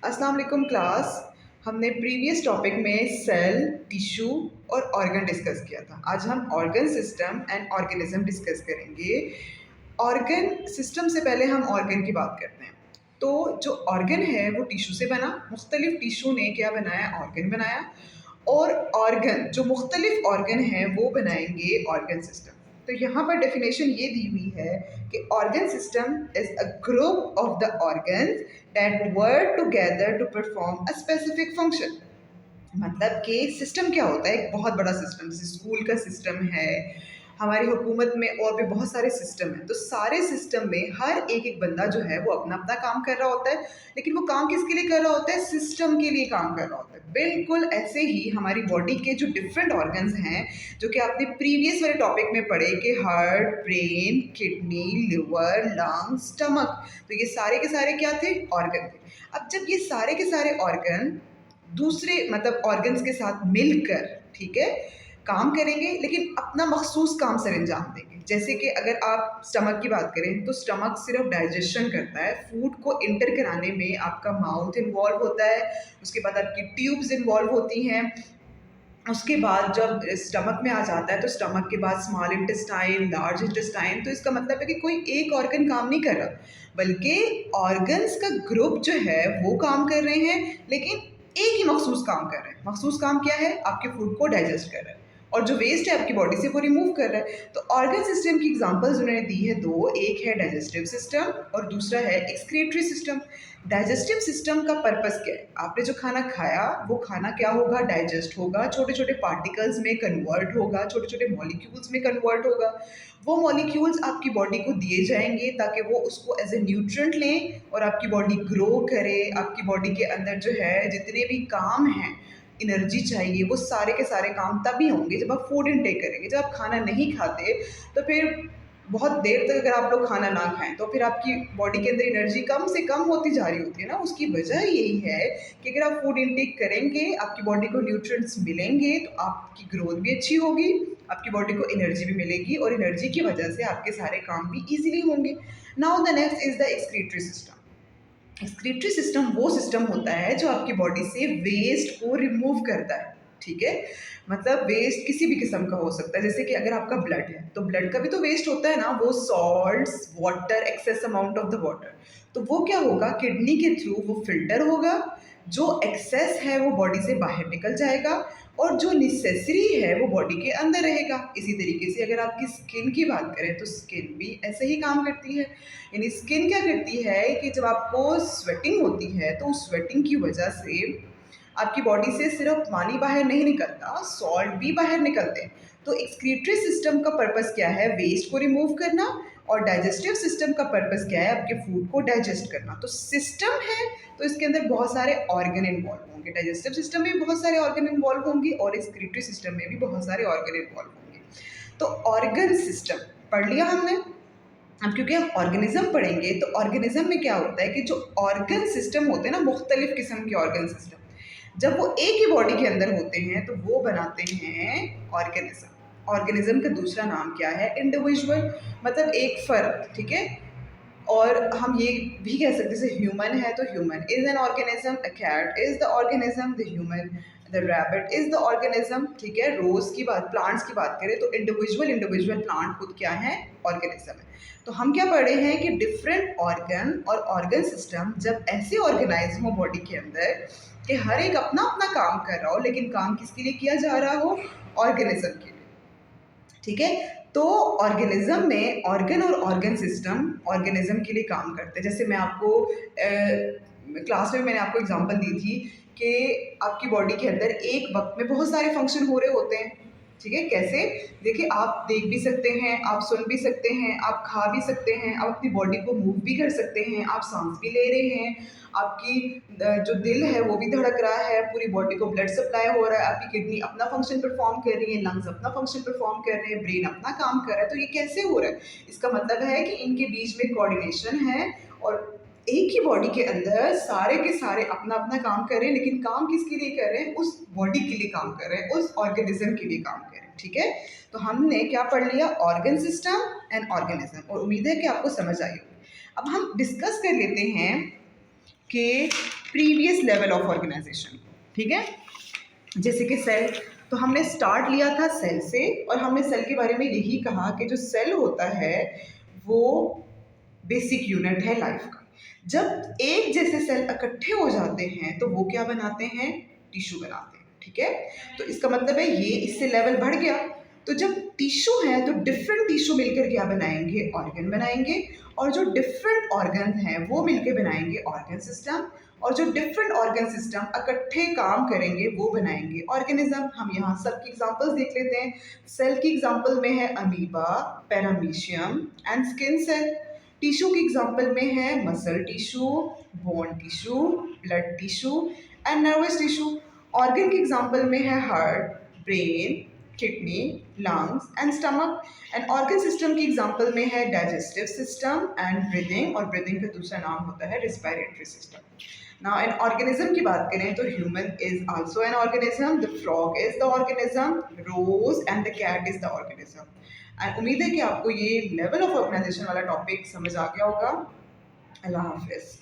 अस्सलाम वालेकुम क्लास। हमने प्रीवियस टॉपिक में सेल, टिश्यू और ऑर्गन डिस्कस किया था। आज हम organ system and organism discuss करेंगे। ऑर्गन सिस्टम से पहले हम ऑर्गन की बात करते हैं। तो जो ऑर्गन है वो टिश्यू से बना, मुख्तलिफ टिश्यू ने क्या बनाया, ऑर्गन बनाया। और ऑर्गन जो मुख्तलिफ ऑर्गन हैं वो बनाएंगे ऑर्गन सिस्टम। तो यहाँ पर डेफिनेशन ये दी हुई है कि organ system is a group of the organs that work together to perform a specific function. मतलब कि सिस्टम क्या होता है, एक बहुत बड़ा सिस्टम, जैसे स्कूल का सिस्टम है, हमारी हुकूमत में और भी बहुत सारे सिस्टम हैं। तो सारे सिस्टम में हर एक एक बंदा जो है वो अपना अपना काम कर रहा होता है, लेकिन वो काम किसके लिए कर रहा होता है, सिस्टम के लिए काम कर रहा होता है। बिल्कुल ऐसे ही हमारी बॉडी के जो डिफरेंट ऑर्गन्स हैं, जो कि आपने प्रीवियस वाले टॉपिक में पढ़े कि heart, brain, kidney, liver, lung, stomach, तो ये सारे के सारे क्या थे, ऑर्गन थे। अब जब ये सारे के सारे ऑर्गन दूसरे मतलब ऑर्गन्स के साथ मिलकर, ठीक है, काम करेंगे, लेकिन अपना मखसूस काम सर अंजाम देंगे। जैसे कि अगर आप स्टमक की बात करें तो स्टमक सिर्फ डाइजेशन करता है, फूड को इंटर कराने में आपका माउथ इन्वॉल्व होता है, उसके बाद आपकी ट्यूब्स इन्वॉल्व होती हैं, उसके बाद जब स्टमक में आ जाता है तो स्टमक के बाद स्मॉल इंटेस्टाइन, लार्ज इंटेस्टाइन। तो इसका मतलब है कि कोई एक ऑर्गन काम नहीं कर रहा, बल्कि ऑर्गन्स का ग्रुप जो है वो काम कर रहे हैं, लेकिन एक ही मखसूस काम कर रहे हैं। मखसूस काम क्या है, आपके फूड को डाइजेस्ट कर रहा है, और जो वेस्ट है आपकी बॉडी से वो रिमूव कर रहा है। तो ऑर्गन सिस्टम की एग्जांपल्स उन्होंने दी है दो, एक है डाइजेस्टिव सिस्टम और दूसरा है एक्सक्रीटरी सिस्टम। डाइजेस्टिव सिस्टम का पर्पस क्या है, आपने जो खाना खाया वो खाना क्या होगा, डाइजेस्ट होगा, छोटे छोटे पार्टिकल्स में कन्वर्ट होगा, छोटे छोटे मॉलिक्यूल्स में कन्वर्ट होगा। वो मॉलिक्यूल्स आपकी बॉडी को दिए जाएंगे ताकि वो उसको एज ए न्यूट्रेंट लें और आपकी बॉडी ग्रो करे। आपकी बॉडी के अंदर जो है जितने भी काम हैं, एनर्जी चाहिए, वो सारे के सारे काम तभी होंगे जब आप फूड इनटेक करेंगे। जब आप खाना नहीं खाते तो फिर बहुत देर तक अगर आप लोग खाना ना खाएं तो फिर आपकी बॉडी के अंदर एनर्जी कम से कम होती जा रही होती है ना। उसकी वजह यही है कि अगर आप फूड इनटेक करेंगे, आपकी बॉडी को न्यूट्रिएंट्स मिलेंगे, तो आपकी ग्रोथ भी अच्छी होगी, आपकी बॉडी को एनर्जी भी मिलेगी, और एनर्जी की वजह से आपके सारे काम भी ईजिली होंगे। Now the next is the excretory system. Excretory system वो सिस्टम होता है जो आपकी बॉडी से वेस्ट को रिमूव करता है, ठीक है। मतलब वेस्ट किसी भी किस्म का हो सकता है, जैसे कि अगर आपका ब्लड है तो ब्लड का भी तो वेस्ट होता है ना, वो salts, water, excess amount of the water, तो वो क्या होगा, किडनी के थ्रू वो फिल्टर होगा, जो एक्सेस है वो बॉडी से बाहर निकल जाएगा, और जो नेसेसरी है वो बॉडी के अंदर रहेगा। इसी तरीके से अगर आपकी स्किन की बात करें तो स्किन भी ऐसे ही काम करती है। यानी स्किन क्या करती है कि जब आपको स्वेटिंग होती है तो उस स्वेटिंग की वजह से आपकी बॉडी से सिर्फ पानी बाहर नहीं निकलता, सॉल्ट भी बाहर निकलते हैं। तो एक्सक्रीटरी सिस्टम का पर्पस क्या है, वेस्ट को रिमूव करना, और डाइजेस्टिव सिस्टम का पर्पस क्या है, आपके फूड को डाइजेस्ट करना। तो सिस्टम है तो इसके अंदर बहुत सारे ऑर्गन इन्वॉल्व होंगे, डाइजेस्टिव सिस्टम में भी बहुत सारे ऑर्गन इन्वॉल्व होंगे और एक्सक्रीटरी सिस्टम में भी बहुत सारे ऑर्गन इन्वॉल्व होंगे। तो ऑर्गन सिस्टम पढ़ लिया हमने। अब क्योंकि हम ऑर्गेनिज्म पढ़ेंगे तो ऑर्गेनिज्म में क्या होता है कि जो ऑर्गन सिस्टम होते हैं ना, मुख्तलिफ किस्म के ऑर्गन सिस्टम, जब वो एक ही बॉडी के अंदर होते हैं तो वो बनाते हैं ऑर्गेनिज्म। ऑर्गेनिज्म का दूसरा नाम क्या है, इंडिविजुअल, मतलब एक फर्द, ठीक है। और हम ये भी कह सकते हैं जैसे ह्यूमन है तो human is an organism, a cat is the organism, the human, the rabbit is the organism, ठीक है। रोज की बात, प्लांट्स की बात करें तो इंडिविजुअल प्लांट खुद क्या है, ऑर्गेनिज्म है। तो हम क्या पढ़े हैं कि डिफरेंट ऑर्गन और ऑर्गन सिस्टम जब ऐसे ऑर्गेनाइज हो बॉडी के अंदर कि हर एक अपना अपना काम कर रहा हो, लेकिन काम किसके लिए किया जा रहा हो, ऑर्गेनिज्म के लिए, ठीक है। तो ऑर्गेनिज्म में ऑर्गन और ऑर्गन सिस्टम ऑर्गेनिज्म के लिए काम करते हैं। जैसे मैं आपको क्लास में मैंने आपको एग्जांपल दी थी कि आपकी बॉडी के अंदर एक वक्त में बहुत सारे फंक्शन हो रहे होते हैं, ठीक है। कैसे, देखिए, आप देख भी सकते हैं, आप सुन भी सकते हैं, आप खा भी सकते हैं, आप अपनी बॉडी को मूव भी कर सकते हैं, आप सांस भी ले रहे हैं, आपकी जो दिल है वो भी धड़क रहा है, पूरी बॉडी को ब्लड सप्लाई हो रहा है, आपकी किडनी अपना फंक्शन परफॉर्म कर रही है, लंग्स अपना फंक्शन परफॉर्म कर रहे हैं, ब्रेन अपना काम कर रहा है। तो ये कैसे हो रहा है, इसका मतलब है कि इनके बीच में कोऑर्डिनेशन है, और एक ही बॉडी के अंदर सारे के सारे अपना अपना काम कर रहे हैं, लेकिन काम किसके लिए कर रहे हैं, उस बॉडी के लिए काम कर रहे हैं, उस ऑर्गेनिज्म के लिए काम कर रहे हैं, ठीक है। तो हमने क्या पढ़ लिया, ऑर्गन सिस्टम एंड ऑर्गेनिज्म, और उम्मीद है कि आपको समझ आई होगी। अब हम डिस्कस कर लेते हैं कि प्रीवियस लेवल ऑफ ऑर्गेनाइजेशन, ठीक है। जैसे कि सेल, तो हमने स्टार्ट लिया था सेल से और हमने सेल के बारे में यही कहा कि जो सेल होता है वो बेसिक यूनिट है लाइफ का। जब एक जैसे सेल इकट्ठे हो जाते हैं तो वो क्या बनाते हैं, टिश्यू बनाते हैं, ठीक है। तो इसका मतलब है ये इससे लेवल बढ़ गया। तो जब टिश्यू है तो डिफरेंट टिश्यू मिलकर क्या बनाएंगे, ऑर्गन बनाएंगे, और जो डिफरेंट ऑर्गन हैं वो मिलकर बनाएंगे ऑर्गन सिस्टम, और जो डिफरेंट ऑर्गन सिस्टम इकट्ठे काम करेंगे वो बनाएंगे ऑर्गेनिज्म। हम यहाँ सबकी एग्जांपल्स देख लेते हैं। सेल की एग्जांपल में है amoeba, paramecium and skin cell. Tissue की एग्जांपल में है muscle tissue, bone tissue, blood tissue and nervous tissue. Organ की एग्जांपल में है heart, brain, kidney, lungs and stomach. And organ system की एग्जांपल में है डाइजेस्टिव सिस्टम एंड ब्रीदिंग, और ब्रीदिंग का दूसरा नाम होता है respiratory system. Now in organism की बात करें तो human is also an organism, the frog is the organism, rose and the cat is the organism. And उम्मीद है कि आपको ये लेवल ऑफ ऑर्गेनाइजेशन वाला टॉपिक समझ आ गया होगा। अल्लाह हाफिज़।